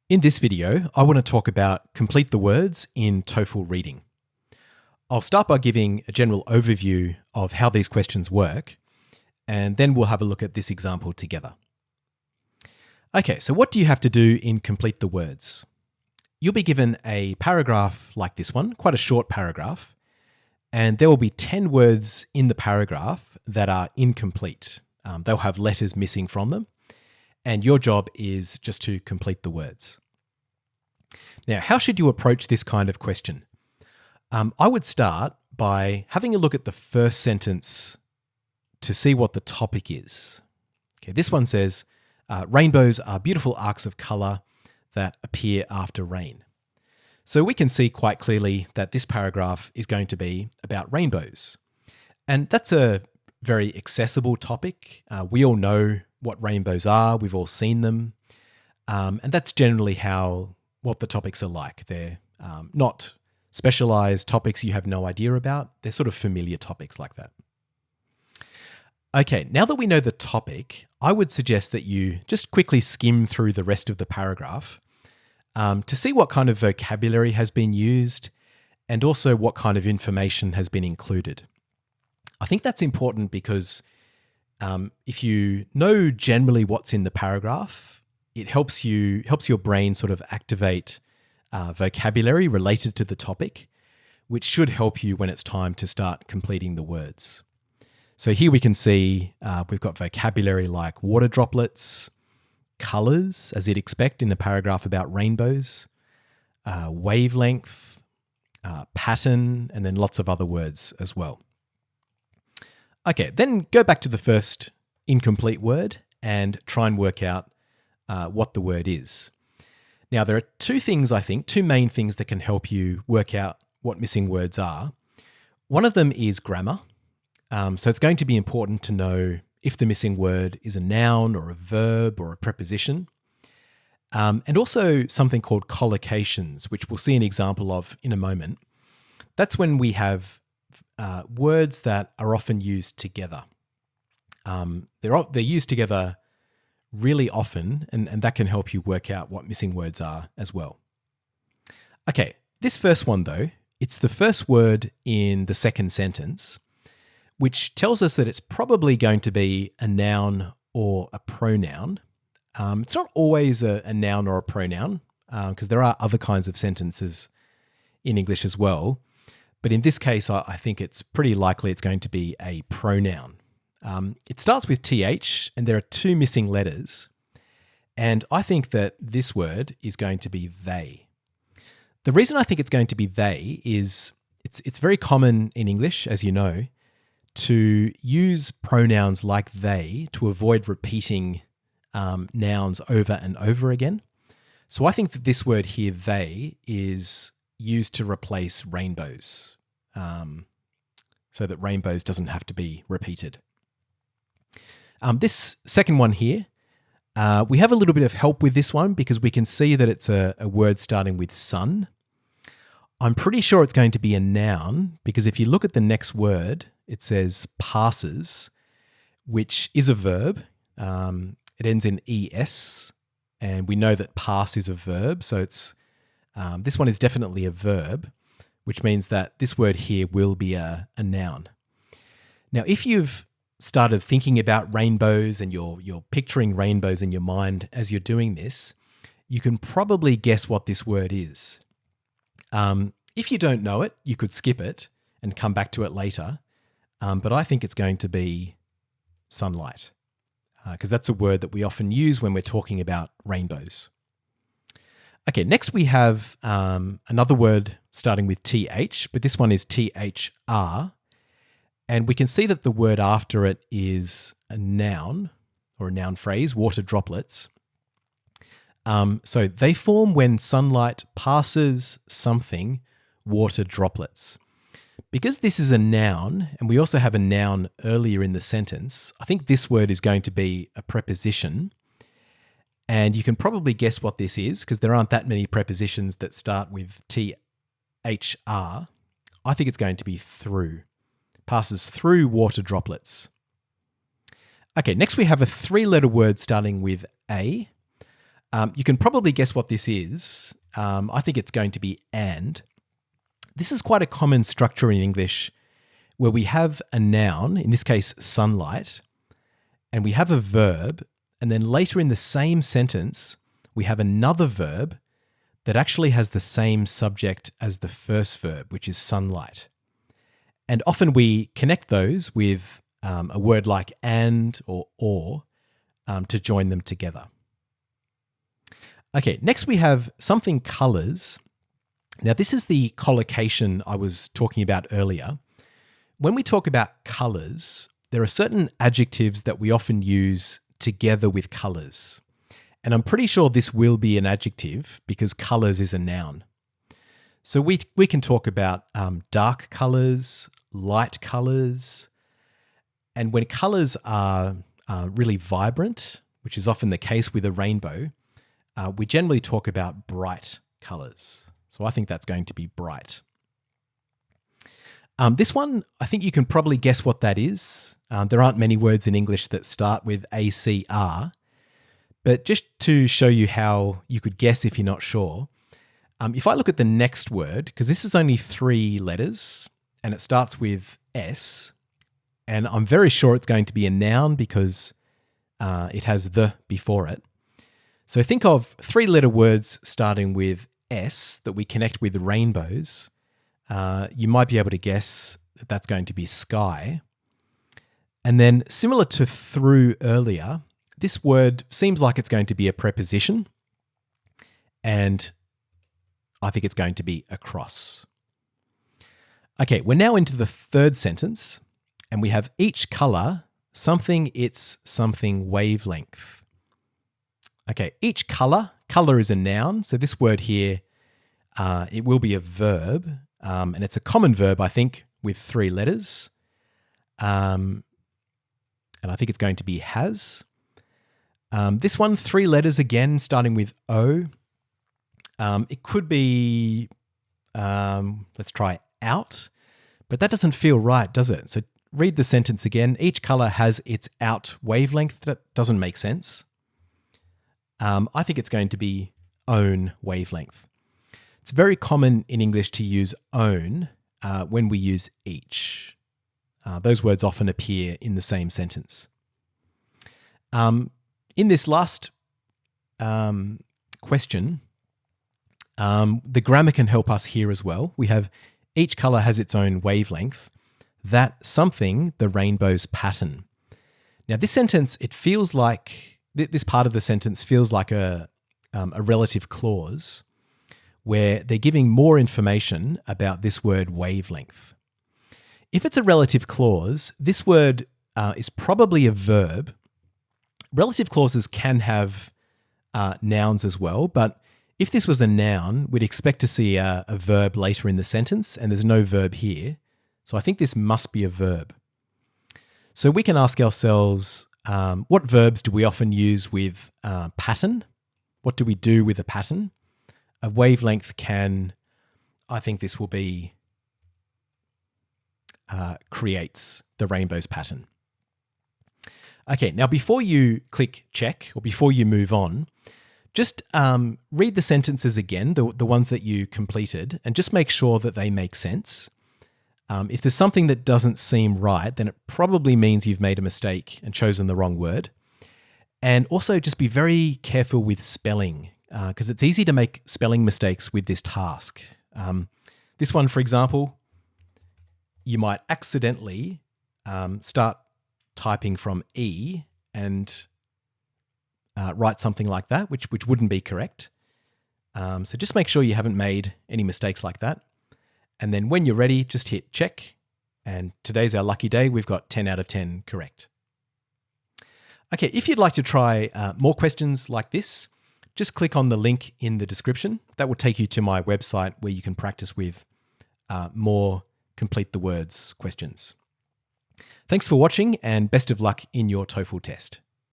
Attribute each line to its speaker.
Speaker 1: In this video, I want to talk about complete the words in TOEFL reading. I'll start by giving a general overview of how these questions work, and then we'll have a look at this example together. Okay, so what do you have to do in complete the words? You'll be given a paragraph like this one, quite a short paragraph, and there will be 10 words in the paragraph that are incomplete. They'll have letters missing from them, and your job is just to complete the words. Now, how should you approach this kind of question? I would start by having a look at the first sentence to see what the topic is. Okay, this one says, rainbows are beautiful arcs of colour that appear after rain. So we can see quite clearly that this paragraph is going to be about rainbows. And that's a very accessible topic. We all know what rainbows are. We've all seen them. And that's generally what the topics are like. They're not specialized topics you have no idea about. They're sort of familiar topics like that. Okay, now that we know the topic, I would suggest that you just quickly skim through the rest of the paragraph to see what kind of vocabulary has been used and also what kind of information has been included. I think that's important because if you know generally what's in the paragraph, it helps your brain sort of activate vocabulary related to the topic, which should help you when it's time to start completing the words. So here we can see we've got vocabulary like water droplets, colours, as you'd expect in a paragraph about rainbows, wavelength, pattern, and then lots of other words as well. Okay, then go back to the first incomplete word and try and work out what the word is. Now, there are two main things that can help you work out what missing words are. One of them is grammar. So it's going to be important to know if the missing word is a noun or a verb or a preposition. And also something called collocations, which we'll see an example of in a moment. That's when we have words that are often used together. They're used together really often, and that can help you work out what missing words are as well. Okay, this first one though, it's the first word in the second sentence, which tells us that it's probably going to be a noun or a pronoun. It's not always a noun or a pronoun, because there are other kinds of sentences in English as well. But in this case, I think it's pretty likely it's going to be a pronoun. It starts with TH, and there are two missing letters. And I think that this word is going to be they. The reason I think it's going to be they is it's very common in English, as you know, to use pronouns like they to avoid repeating nouns over and over again. So I think that this word here, they, is used to replace rainbows, so that rainbows doesn't have to be repeated. This second one here, we have a little bit of help with this one because we can see that it's a word starting with sun. I'm pretty sure it's going to be a noun because if you look at the next word, it says passes, which is a verb. It ends in es, and we know that pass is a verb, so it's this one is definitely a verb, which means that this word here will be a noun. Now, if you've started thinking about rainbows and you're picturing rainbows in your mind as you're doing this, you can probably guess what this word is. If you don't know it, you could skip it and come back to it later. But I think it's going to be sunlight, because that's a word that we often use when we're talking about rainbows. Okay, next we have another word starting with TH, but this one is THR. And we can see that the word after it is a noun or a noun phrase, water droplets. So they form when sunlight passes something, water droplets. Because this is a noun, and we also have a noun earlier in the sentence, I think this word is going to be a preposition. And you can probably guess what this is because there aren't that many prepositions that start with THR. I think it's going to be through. Passes through water droplets. Okay, next we have a three-letter word starting with A. You can probably guess what this is. I think it's going to be and. This is quite a common structure in English where we have a noun, in this case sunlight, and we have a verb, and then later in the same sentence, we have another verb that actually has the same subject as the first verb, which is sunlight. And often we connect those with a word like and or to join them together. Okay, next we have something colours. Now this is the collocation I was talking about earlier. When we talk about colours, there are certain adjectives that we often use together with colours. And I'm pretty sure this will be an adjective because colours is a noun. So we can talk about dark colours, light colours, and when colours are really vibrant, which is often the case with a rainbow, we generally talk about bright colours. So I think that's going to be bright. This one, I think you can probably guess what that is. There aren't many words in English that start with ACR, but just to show you how you could guess if you're not sure, if I look at the next word, because this is only 3 letters and it starts with S, and I'm very sure it's going to be a noun because it has the before it. So think of 3-letter words starting with S that we connect with rainbows. You might be able to guess that that's going to be sky. And then similar to through earlier, this word seems like it's going to be a preposition, and I think it's going to be across. Okay, we're now into the third sentence, and we have each colour, something its something wavelength. Okay, each colour is a noun, so this word here, it will be a verb, and it's a common verb, I think, with 3 letters. And I think it's going to be has. This one, 3 letters again, starting with O. It could be, let's try out, but that doesn't feel right, does it? So read the sentence again. Each colour has its out wavelength. That doesn't make sense. I think it's going to be own wavelength. It's very common in English to use own when we use each. Those words often appear in the same sentence. In this last question, the grammar can help us here as well. We have each colour has its own wavelength. That something, the rainbow's pattern. Now this sentence, it feels like, this part of the sentence feels like a relative clause where they're giving more information about this word wavelength. If it's a relative clause, this word is probably a verb. Relative clauses can have nouns as well, but if this was a noun, we'd expect to see a verb later in the sentence, and there's no verb here. So I think this must be a verb. So we can ask ourselves, what verbs do we often use with pattern? What do we do with a pattern? A wavelength can, I think this will be, creates the rainbow's pattern. Okay, now before you click check or before you move on, just read the sentences again, the ones that you completed, and just make sure that they make sense. If there's something that doesn't seem right, then it probably means you've made a mistake and chosen the wrong word. And also just be very careful with spelling, because it's easy to make spelling mistakes with this task. This one, for example, you might accidentally start typing from E and write something like that, which wouldn't be correct. So just make sure you haven't made any mistakes like that. And then when you're ready, just hit check. And today's our lucky day. We've got 10 out of 10 correct. Okay, if you'd like to try more questions like this, just click on the link in the description. That will take you to my website where you can practice with more complete the words questions. Thanks for watching and best of luck in your TOEFL test.